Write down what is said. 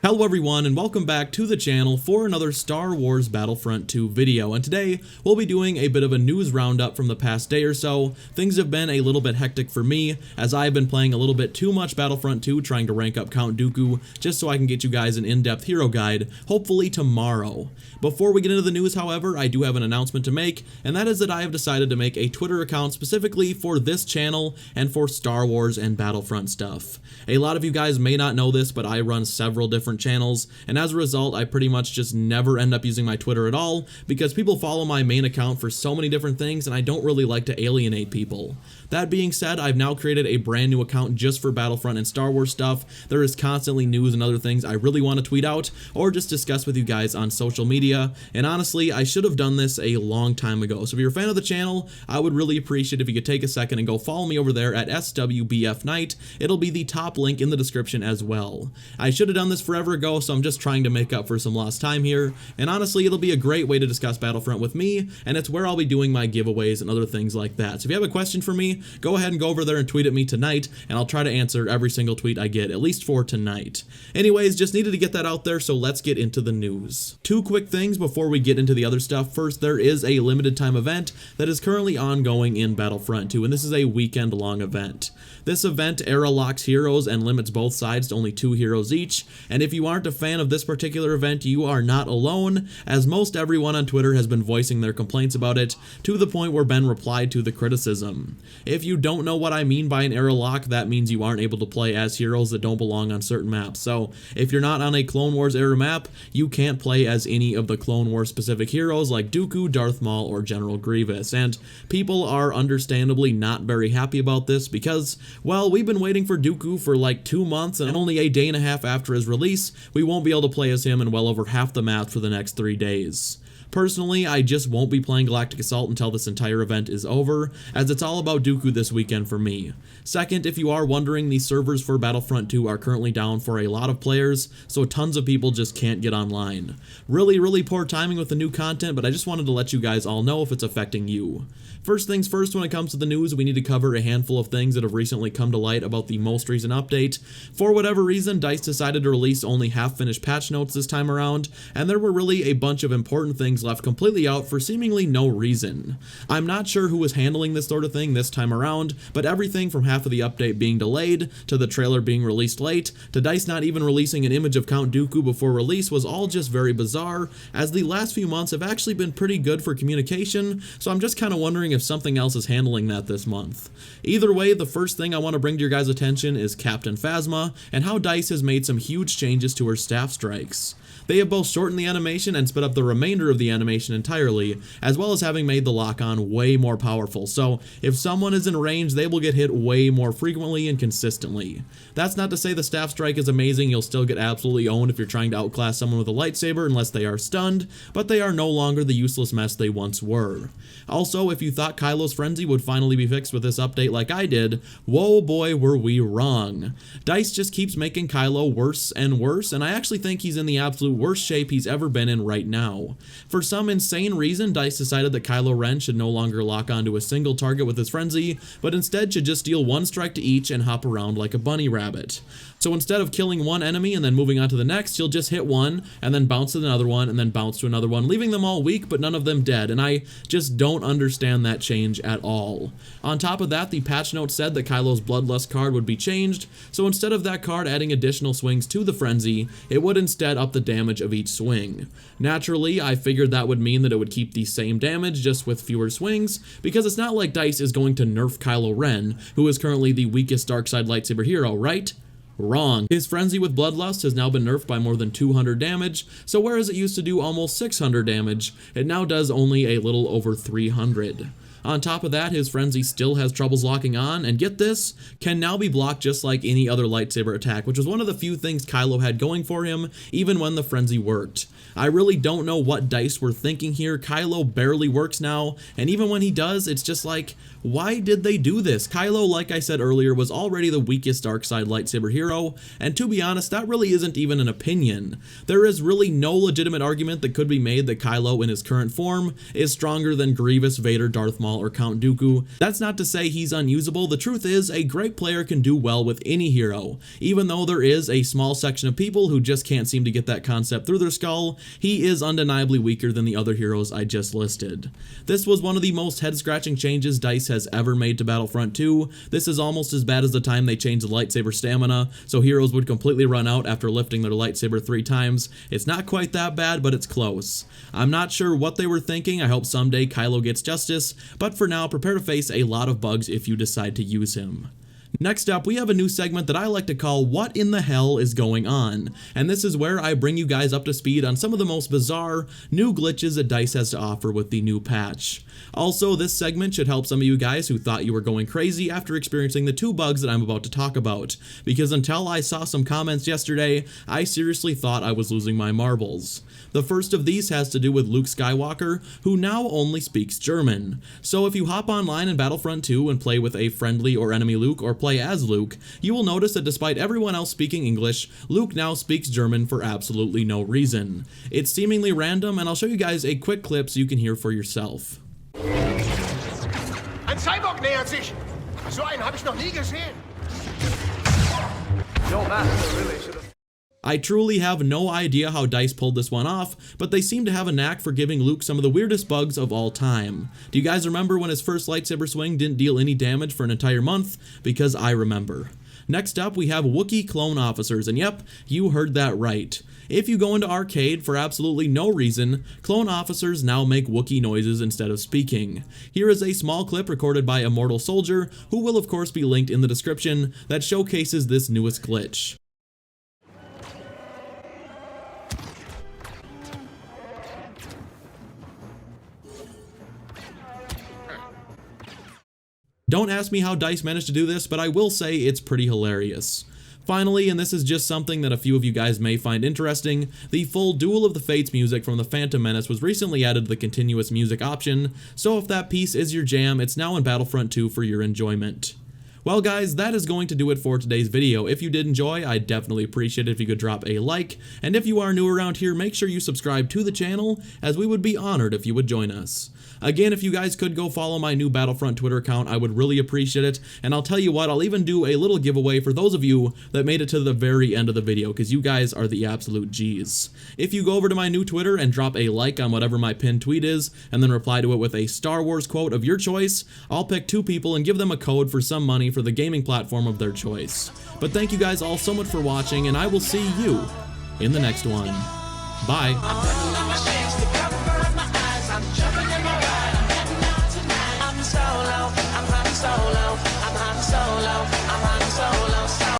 Hello everyone and welcome back to the channel for another Star Wars Battlefront II video, and today we'll be doing a bit of a news roundup from the past day or so. Things have been a little bit hectic for me as I've been playing a little bit too much Battlefront II, trying to rank up Count Dooku just so I can get you guys an in-depth hero guide, hopefully tomorrow. Before we get into the news, however, I do have an announcement to make, and that is that I have decided to make a Twitter account specifically for this channel and for Star Wars and Battlefront stuff. A lot of you guys may not know this, but I run several different channels, and as a result I pretty much just never end up using my Twitter at all because people follow my main account for so many different things and I don't really like to alienate people. That being said, I've now created a brand new account just for Battlefront and Star Wars stuff. There is constantly news and other things I really want to tweet out or just discuss with you guys on social media, and honestly I should have done this a long time ago. So if you're a fan of the channel, I would really appreciate if you could take a second and go follow me over there at SWBFKnight. It'll be the top link in the description as well. I should have done this forever ago, so I'm just trying to make up for some lost time here, and honestly it'll be a great way to discuss Battlefront with me, and it's where I'll be doing my giveaways and other things like that. So if you have a question for me, go ahead and go over there and tweet at me tonight, and I'll try to answer every single tweet I get, at least for tonight. Anyways, just needed to get that out there, so let's get into the news. Two quick things before we get into the other stuff. First, there is a limited time event that is currently ongoing in Battlefront 2, and this is a weekend long event. This event era locks heroes and limits both sides to only 2 heroes each, and if you aren't a fan of this particular event, you are not alone, as most everyone on Twitter has been voicing their complaints about it, to the point where Ben replied to the criticism. If you don't know what I mean by an era lock, that means you aren't able to play as heroes that don't belong on certain maps. So if you're not on a Clone Wars era map, you can't play as any of the Clone Wars specific heroes like Dooku, Darth Maul, or General Grievous, and people are understandably not very happy about this because, well, we've been waiting for Dooku for like 2 months, and only a day and a half after his release, we won't be able to play as him in well over half the map for the next 3 days. Personally, I just won't be playing Galactic Assault until this entire event is over, as it's all about Dooku this weekend for me. Second, if you are wondering, the servers for Battlefront 2 are currently down for a lot of players, so tons of people just can't get online. Really poor timing with the new content, but I just wanted to let you guys all know if it's affecting you. First things first, when it comes to the news, we need to cover a handful of things that have recently come to light about the most recent update. For whatever reason, DICE decided to release only half-finished patch notes this time around, and there were really a bunch of important things left completely out for seemingly no reason. I'm not sure who was handling this sort of thing this time around, but everything from half of the update being delayed, to the trailer being released late, to DICE not even releasing an image of Count Dooku before release was all just very bizarre, as the last few months have actually been pretty good for communication, so I'm just kind of wondering if something else is handling that this month. Either way, the first thing I want to bring to your guys' attention is Captain Phasma, and how DICE has made some huge changes to her staff strikes. They have both shortened the animation and sped up the remainder of the animation entirely, as well as having made the lock-on way more powerful, so if someone is in range, they will get hit way more frequently and consistently. That's not to say the staff strike is amazing. You'll still get absolutely owned if you're trying to outclass someone with a lightsaber unless they are stunned, but they are no longer the useless mess they once were. Also, if you thought Kylo's frenzy would finally be fixed with this update like I did, whoa boy were we wrong. DICE just keeps making Kylo worse and worse, and I actually think he's in the absolute worst shape he's ever been in right now. For some insane reason, DICE decided that Kylo Ren should no longer lock onto a single target with his frenzy, but instead should just deal 1 strike to each and hop around like a bunny rabbit. So instead of killing one enemy and then moving on to the next, you'll just hit one, and then bounce to another one, and then bounce to another one, leaving them all weak but none of them dead, and I just don't understand that change at all. On top of that, the patch note said that Kylo's Bloodlust card would be changed, so instead of that card adding additional swings to the frenzy, it would instead up the damage of each swing. Naturally, I figured that would mean that it would keep the same damage, just with fewer swings, because it's not like DICE is going to nerf Kylo Ren, who is currently the weakest darkside lightsaber hero, right? Wrong. His frenzy with Bloodlust has now been nerfed by more than 200 damage, so whereas it used to do almost 600 damage, it now does only a little over 300. On top of that, his frenzy still has troubles locking on, and get this, can now be blocked just like any other lightsaber attack, which was one of the few things Kylo had going for him, even when the frenzy worked. I really don't know what DICE were thinking here. Kylo barely works now, and even when he does, it's just like, why did they do this? Kylo, like I said earlier, was already the weakest darkside lightsaber hero, and to be honest, that really isn't even an opinion. There is really no legitimate argument that could be made that Kylo in his current form is stronger than Grievous, Vader, Darth Maul, Maul, or Count Dooku. That's not to say he's unusable. The truth is, a great player can do well with any hero. Even though there is a small section of people who just can't seem to get that concept through their skull, he is undeniably weaker than the other heroes I just listed. This was one of the most head-scratching changes DICE has ever made to Battlefront 2. This is almost as bad as the time they changed the lightsaber stamina, so heroes would completely run out after lifting their lightsaber 3 times. It's not quite that bad, but it's close. I'm not sure what they were thinking. I hope someday Kylo gets justice, but for now, prepare to face a lot of bugs if you decide to use him. Next up, we have a new segment that I like to call What in the Hell is Going On? And this is where I bring you guys up to speed on some of the most bizarre new glitches that DICE has to offer with the new patch. Also, this segment should help some of you guys who thought you were going crazy after experiencing the 2 bugs that I'm about to talk about, because until I saw some comments yesterday, I seriously thought I was losing my marbles. The first of these has to do with Luke Skywalker, who now only speaks German. So if you hop online in Battlefront 2 and play with a friendly or enemy Luke, or play as Luke, you will notice that despite everyone else speaking English, Luke now speaks German for absolutely no reason. It's seemingly random, and I'll show you guys a quick clip so you can hear for yourself. Ein Cyborg nähert sich! So einen habe ich noch nie gesehen! Your master really should have... I truly have no idea how DICE pulled this one off, but they seem to have a knack for giving Luke some of the weirdest bugs of all time. Do you guys remember when his first lightsaber swing didn't deal any damage for an entire month? Because I remember. Next up, we have Wookiee clone officers, and yep, you heard that right. If you go into arcade for absolutely no reason, clone officers now make Wookiee noises instead of speaking. Here is a small clip recorded by Immortal Soldier, who will of course be linked in the description, that showcases this newest glitch. Don't ask me how DICE managed to do this, but I will say it's pretty hilarious. Finally, and this is just something that a few of you guys may find interesting, the full Duel of the Fates music from The Phantom Menace was recently added to the continuous music option, so if that piece is your jam, it's now in Battlefront 2 for your enjoyment. Well guys, that is going to do it for today's video. If you did enjoy, I'd definitely appreciate it if you could drop a like, and if you are new around here, make sure you subscribe to the channel, as we would be honored if you would join us. Again, if you guys could go follow my new Battlefront Twitter account, I would really appreciate it, and I'll tell you what, I'll even do a little giveaway for those of you that made it to the very end of the video, because you guys are the absolute G's. If you go over to my new Twitter and drop a like on whatever my pinned tweet is, and then reply to it with a Star Wars quote of your choice, I'll pick 2 people and give them a code for some money for the gaming platform of their choice. But thank you guys all so much for watching, and I will see you in the next one. Bye.